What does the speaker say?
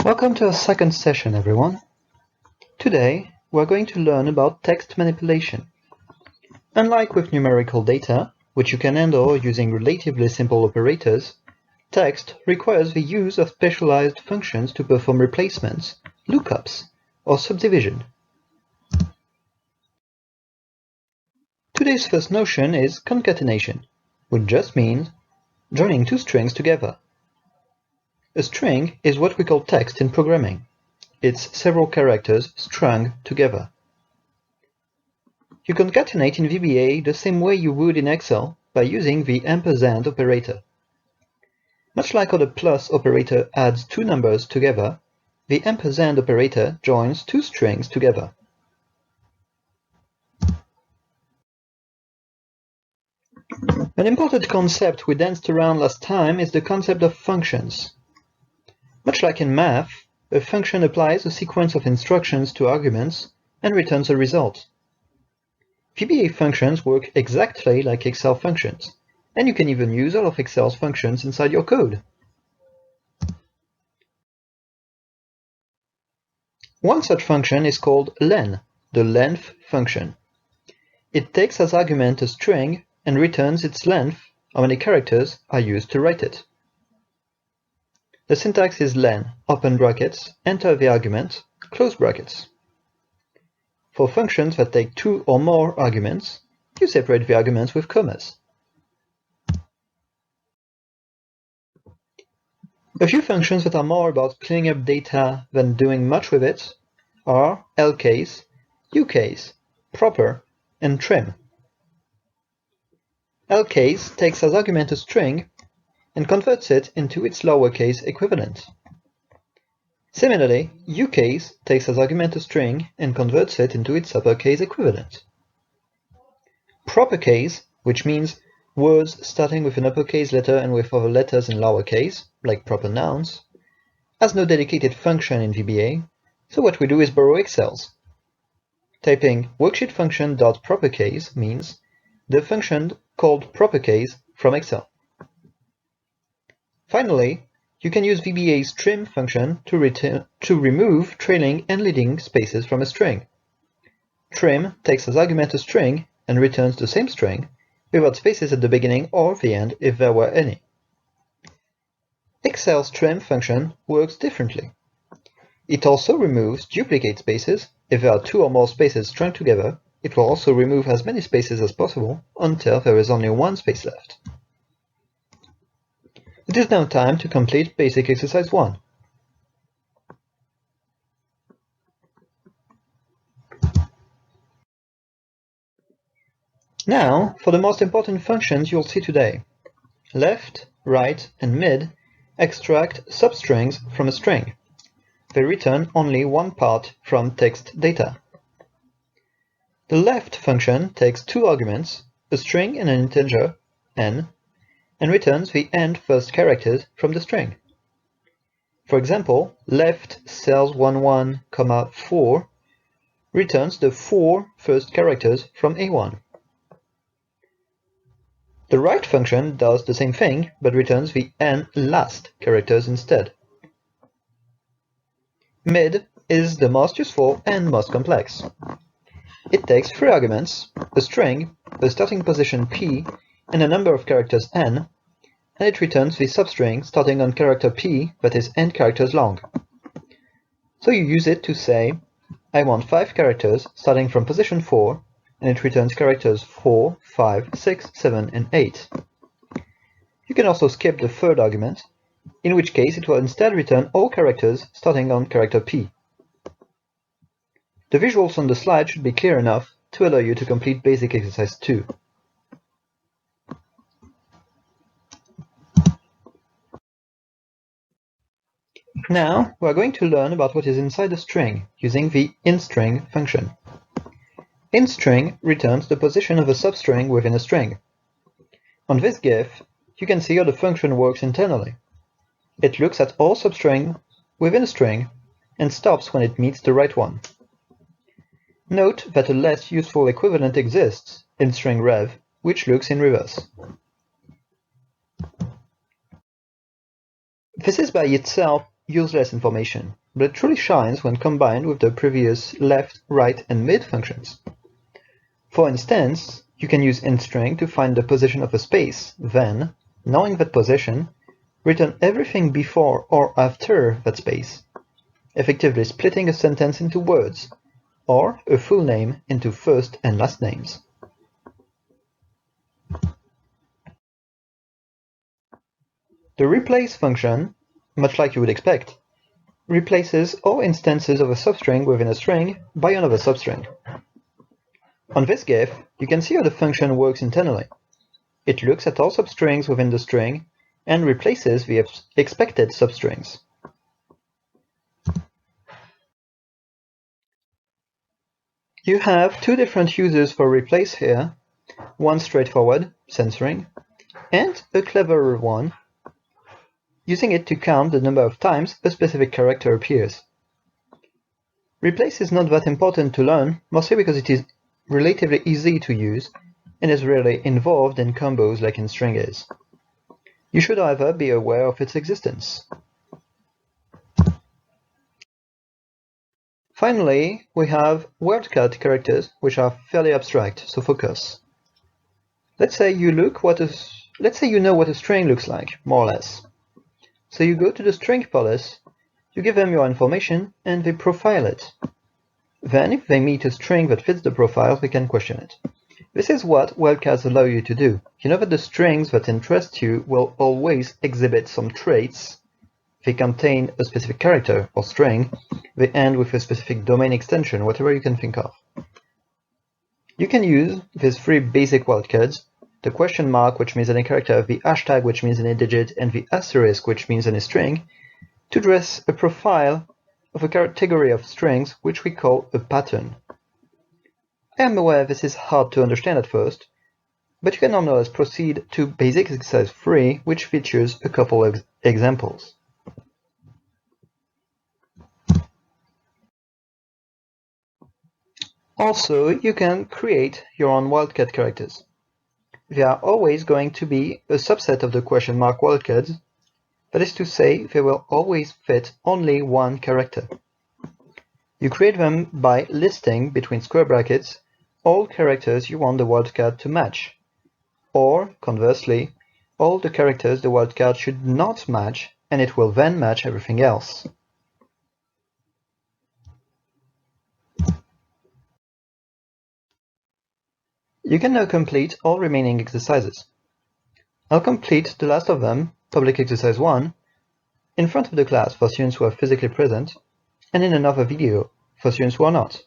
Welcome to our second session, everyone. Today, we're going to learn about text manipulation. Unlike with numerical data, which you can handle using relatively simple operators, text requires the use of specialized functions to perform replacements, lookups, or subdivision. Today's first notion is concatenation, which just means joining two strings together. A string is what we call text in programming. It's several characters strung together. You concatenate in VBA the same way you would in Excel by using the ampersand operator. Much like how the plus operator adds two numbers together, the ampersand operator joins two strings together. An important concept we danced around last time is the concept of functions. Much like in math, a function applies a sequence of instructions to arguments and returns a result. VBA functions work exactly like Excel functions, and you can even use all of Excel's functions inside your code. One such function is called len, the length function. It takes as argument a string and returns its length, how many characters are used to write it. The syntax is len, open brackets, enter the argument, close brackets. For functions that take two or more arguments, you separate the arguments with commas. A few functions that are more about cleaning up data than doing much with it are lcase, ucase, proper, and trim. Lcase takes as argument a string and converts it into its lowercase equivalent. Similarly, ucase takes as argument a string and converts it into its uppercase equivalent. Proper case, which means words starting with an uppercase letter and with other letters in lowercase, like proper nouns, has no dedicated function in VBA, so what we do is borrow Excel's. Typing worksheet function.propercase means the function called propercase from Excel. Finally, you can use VBA's trim function to remove trailing and leading spaces from a string. Trim takes as argument a string and returns the same string without spaces at the beginning or the end if there were any. Excel's trim function works differently. It also removes duplicate spaces. If there are two or more spaces strung together, it will also remove as many spaces as possible until there is only one space left. It is now time to complete basic exercise 1. Now, for the most important functions you'll see today. Left, right, and mid extract substrings from a string. They return only one part from text data. The left function takes two arguments, a string and an integer, n, and returns the end first characters from the string. For example, left cells 11, 4 returns the 4 first characters from A1. The right function does the same thing, but returns the n last characters instead. Mid is the most useful and most complex. It takes three arguments, a string, a starting position p, and a number of characters n, and it returns the substring starting on character p that is n characters long. So you use it to say, I want 5 characters starting from position 4, and it returns characters 4, 5, 6, 7, and 8. You can also skip the third argument, in which case it will instead return all characters starting on character p. The visuals on the slide should be clear enough to allow you to complete basic exercise 2. Now, we are going to learn about what is inside a string using the inString function. InString returns the position of a substring within a string. On this GIF, you can see how the function works internally. It looks at all substrings within a string and stops when it meets the right one. Note that a less useful equivalent exists, inString_rev, which looks in reverse. This is by itself useless information, but it truly shines when combined with the previous left, right, and mid functions. For instance, you can use intString to find the position of a space, then, knowing that position, return everything before or after that space, effectively splitting a sentence into words, or a full name into first and last names. The replace function, much like you would expect, replaces all instances of a substring within a string by another substring. On this GIF, you can see how the function works internally. It looks at all substrings within the string and replaces the expected substrings. You have two different uses for replace here, one straightforward, censoring, and a cleverer one, using it to count the number of times a specific character appears. Replace is not that important to learn, mostly because it is relatively easy to use and is rarely involved in combos like intString is. You should, however, be aware of its existence. Finally, we have wildcard characters, which are fairly abstract, so focus. Let's say you know what a string looks like, more or less. So you go to the string police, you give them your information, and they profile it. Then, if they meet a string that fits the profile, they can question it. This is what wildcards allow you to do. You know that the strings that interest you will always exhibit some traits. They contain a specific character or string. They end with a specific domain extension, whatever you can think of. You can use these three basic wildcards, the question mark, which means any character, the hashtag, which means any digit, and the asterisk, which means any string, to dress a profile of a category of strings, which we call a pattern. I am aware this is hard to understand at first, but you can nonetheless proceed to basic exercise 3, which features a couple of examples. Also, you can create your own wildcard characters. They are always going to be a subset of the question mark wildcards. That is to say, they will always fit only one character. You create them by listing between square brackets all characters you want the wildcard to match, or, conversely, all the characters the wildcard should not match, and it will then match everything else. You can now complete all remaining exercises. I'll complete the last of them, public exercise 1, in front of the class for students who are physically present, and in another video for students who are not.